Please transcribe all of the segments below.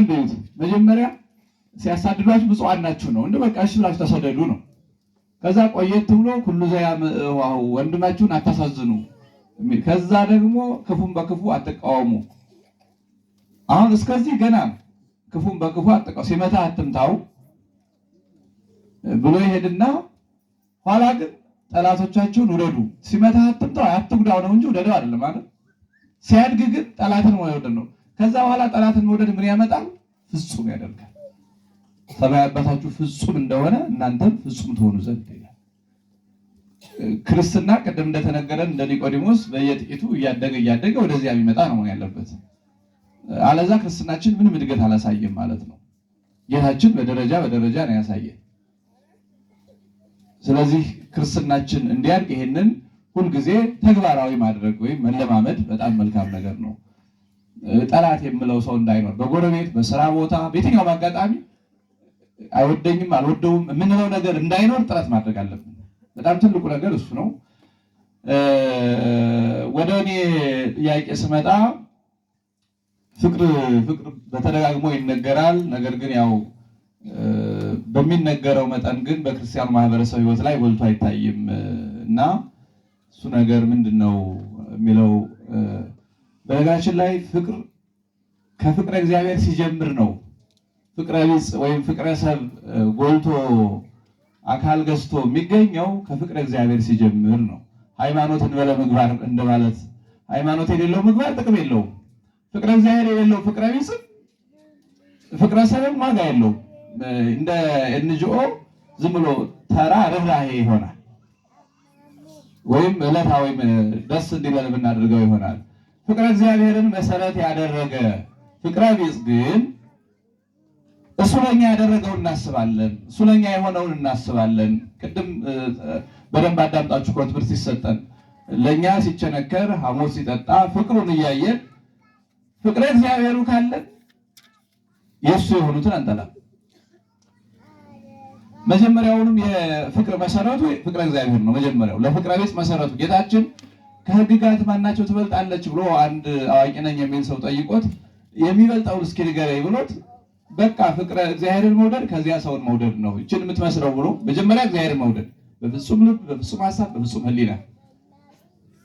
በደንብ ይዩት። መጀመሪያ ሲያሳድዷችሁ ብፁዓን ናችሁ ነው፣ እንደ በቃ እሺ ብላችሁ ተሰደዱ ነው። ከዛ ቆየት ብሎ ሁሉ ዘያምዋው ወንድማችሁን አታሳዝኑ፣ ከዛ ደግሞ ክፉን በክፉ አትቃወሙ። አሁን እስከዚህ ገና ክፉን በክፉ አትቃወሙ፣ ሲመታ አትምታው ብሎ ይሄድና ኋላ ግን ጠላቶቻችሁን ውደዱ። ሲመታ አትምታው አትጉዳው ነው እንጂ ውደደው አይደለም ማለት። ሲያድግ ግን ጠላትን መውደድ ነው። ከዛ በኋላ ጠላትን መውደድ ምን ያመጣል? ፍጹም ያደርጋል። ሰማይ አባታችሁ ፍጹም እንደሆነ እናንተም ፍጹም ትሆኑ ዘንድ ይላል። ክርስትና ቅድም እንደተነገረን እንደ ኒቆዲሞስ በየጥቂቱ እያደገ ወደዚያ የሚመጣ ነው ያለበት። አለዛ ክርስትናችን ምንም እድገት አላሳየም ማለት ነው። ጌታችን በደረጃ ነው ያሳየን። ስለዚህ ክርስትናችን እንዲያድግ ይሄንን ሁልጊዜ ተግባራዊ ማድረግ ወይም መለማመድ በጣም መልካም ነገር ነው። ጠላት የምለው ሰው እንዳይኖር በጎረቤት በስራ ቦታ በየትኛውም አጋጣሚ አይወደኝም አልወደውም የምንለው ነገር እንዳይኖር ጥረት ማድረግ አለብን። በጣም ትልቁ ነገር እሱ ነው። ወደ እኔ ጥያቄ ስመጣ ፍቅር በተደጋግሞ ይነገራል። ነገር ግን ያው በሚነገረው መጠን ግን በክርስቲያኑ ማህበረሰብ ሕይወት ላይ ጎልቶ አይታይም እና እሱ ነገር ምንድነው የሚለው በነገራችን ላይ ፍቅር ከፍቅረ እግዚአብሔር ሲጀምር ነው። ፍቅረ ቢጽ ወይም ፍቅረ ሰብ ጎልቶ አካል ገዝቶ የሚገኘው ከፍቅረ እግዚአብሔር ሲጀምር ነው። ሃይማኖት እንበለ ምግባር እንደማለት ሃይማኖት የሌለው ምግባር ጥቅም የለውም። ፍቅረ እግዚአብሔር የሌለው ፍቅረ ቢጽ ፍቅረ ሰብም ዋጋ የለውም። እንደ ኤንጂኦ ዝም ብሎ ተራ ርህራሄ ይሆናል፣ ወይም ዕለታዊ ደስ እንዲለን የምናደርገው ይሆናል። ፍቅረ እግዚአብሔርን መሰረት ያደረገ ፍቅረ ቢጽ ግን እሱ ለኛ ያደረገውን እናስባለን፣ እሱ ለኛ የሆነውን እናስባለን። ቅድም በደንብ አዳምጣችሁ እኮ ትምህርት ሲሰጠን ለኛ ሲቸነከር ሐሞት ሲጠጣ ፍቅሩን እያየን ፍቅረ እግዚአብሔሩ ካለን የእሱ የሆኑትን አንጠላም። መጀመሪያውንም የፍቅር መሰረቱ ፍቅረ እግዚአብሔር ነው። መጀመሪያው ለፍቅረ ቢጽ መሰረቱ ጌታችን ከሕግጋት ማናቸው ትበልጣለች ብሎ አንድ አዋቂ ነኝ የሚል ሰው ጠይቆት የሚበልጠውን እስኪ ንገረኝ ብሎት በቃ ፍቅረ እግዚአብሔርን መውደድ ከዚያ ሰውን መውደድ ነው ይችን የምትመስለው ብሎ መጀመሪያ እግዚአብሔርን መውደድ በፍጹም ልብ፣ በፍጹም ሐሳብ፣ በፍጹም ሕሊና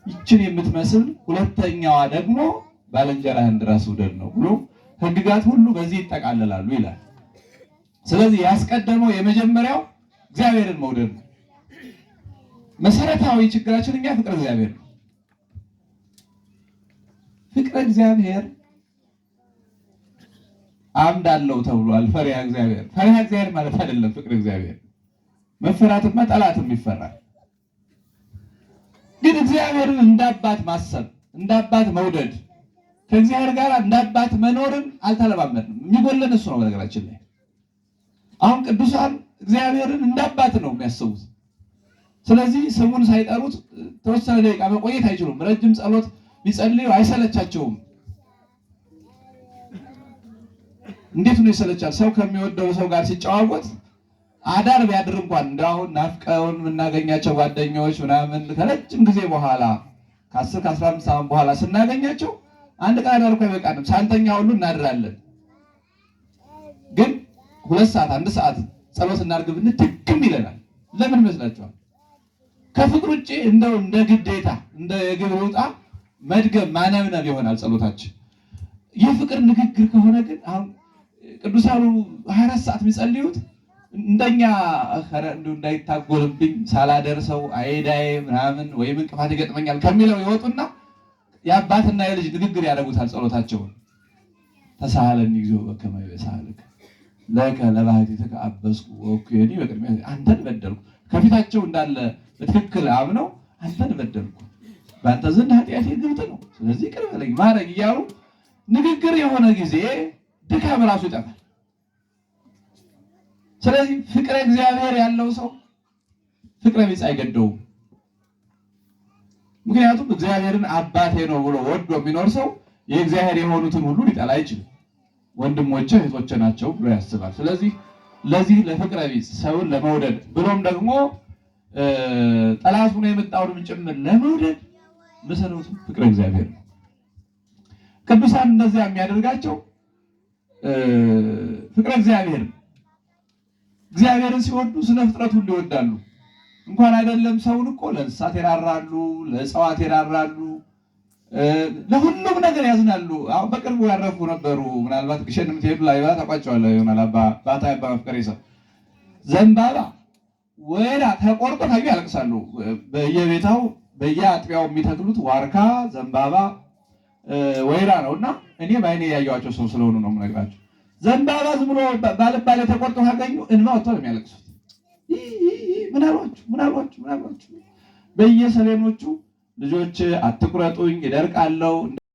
ይችን የምትመስል ሁለተኛዋ ደግሞ ባልንጀራህን እንደራስህ ውደድ ነው ብሎ ሕግጋት ሁሉ በዚህ ይጠቃለላሉ ይላል። ስለዚህ ያስቀደመው የመጀመሪያው እግዚአብሔርን መውደድ ነው። መሰረታዊ ችግራችን እኛ ፍቅረ እግዚአብሔር ነው። ፍቅረ እግዚአብሔር አምድ አለው ተብሏል። ፈሪሃ እግዚአብሔር ፈሪሃ እግዚአብሔር ማለት አይደለም። ፍቅረ እግዚአብሔር መፈራትማ ጠላትም ይፈራል። ግን እግዚአብሔርን እንዳባት ማሰብ፣ እንዳባት መውደድ፣ ከእግዚአብሔር ጋር እንዳባት መኖርን አልተለማመድንም። የሚጎለን እሱ ነው። በነገራችን ላይ አሁን ቅዱሳን እግዚአብሔርን እንዳባት ነው የሚያስቡት። ስለዚህ ስሙን ሳይጠሩት ተወሰነ ደቂቃ መቆየት አይችሉም። ረጅም ጸሎት ቢጸልዩ አይሰለቻቸውም። እንዴት ነው ይሰለቻል? ሰው ከሚወደው ሰው ጋር ሲጨዋወት አዳር ቢያድር እንኳን እንደአሁን ናፍቀውን የምናገኛቸው ጓደኞች ምናምን ከረጅም ጊዜ በኋላ ከ10 ከ15 ዓመት በኋላ ስናገኛቸው አንድ ቀን አዳር እኮ አይበቃንም፣ ሳንተኛ ሁሉ እናድራለን። ግን 2 ሰዓት 1 ሰዓት ጸሎት እናድርግ ብንል ድክም ይለናል። ለምን ይመስላችኋል? ከፍቅር ውጭ እንደው እንደ ግዴታ እንደ የግብር ውጣ መድገም ማነብነብ ይሆናል ጸሎታችን። የፍቅር ንግግር ከሆነ ግን አሁን ቅዱሳኑ 24 ሰዓት የሚጸልዩት እንደኛ እንዳይታጎልብኝ ሳላደርሰው አይዳዬ ምናምን ወይም እንቅፋት ይገጥመኛል ከሚለው ይወጡና የአባትና የልጅ ንግግር ያደርጉታል ጸሎታቸውን። ተሳሃለኒ እግዚኦ በከመ ይቤሳልክ ለከ ለባህቲትከ አበስኩ ወኩየኒ በቅድሚያ አንተን በደልኩ። ከፊታቸው እንዳለ በትክክል አምነው አንተን በደልኩ፣ በአንተ ዘንድ ኃጢአቴ ግልጥ ነው፣ ስለዚህ ይቅር በለኝ ማረኝ እያሉ ንግግር የሆነ ጊዜ ድካም ራሱ ይጠፋል። ስለዚህ ፍቅረ እግዚአብሔር ያለው ሰው ፍቅረ ቢጽ አይገደውም። ምክንያቱም እግዚአብሔርን አባቴ ነው ብሎ ወዶ የሚኖር ሰው የእግዚአብሔር የሆኑትን ሁሉ ሊጠላ አይችልም። ወንድሞቼ እህቶቼ ናቸው ብሎ ያስባል። ስለዚህ ለዚህ ለፍቅረ ቢጽ ሰውን ለመውደድ ብሎም ደግሞ ጠላት ሆኖ የመጣውንም ጭምር ለመውደድ መሰረቱ ፍቅረ እግዚአብሔር ነው። ቅዱሳን እንደዚያ የሚያደርጋቸው ፍቅረ እግዚአብሔርን ሲወዱ ስነ ፍጥረት ሁሉ ይወዳሉ። እንኳን አይደለም ሰውን እኮ ለእንስሳት ይራራሉ፣ ለእጽዋት ይራራሉ፣ ለሁሉም ነገር ያዝናሉ። አሁን በቅርቡ ያረፉ ነበሩ። ምናልባት ግሸን የምትሄዱ ላይባ ታውቋቸዋለሁ ይሆናል። ባታ መፍቀሬ ሰው ዘንባባ ወይራ ተቆርጦ ታዩ ያለቅሳሉ። በየቤታው በየአጥቢያው የሚተክሉት ዋርካ፣ ዘንባባ፣ ወይራ ነውና እኔ በዓይኔ ያየኋቸው ሰው ስለሆኑ ነው የምነግራቸው። ዘንባባ ዝም ብሎ ባልባሌ ተቆርጦ ካገኙ እንባ ወጥቶ ነው የሚያለቅሱት። ምን አሏችሁ? በየሰሌኖቹ ልጆች አትቁረጡኝ ይደርቃለሁ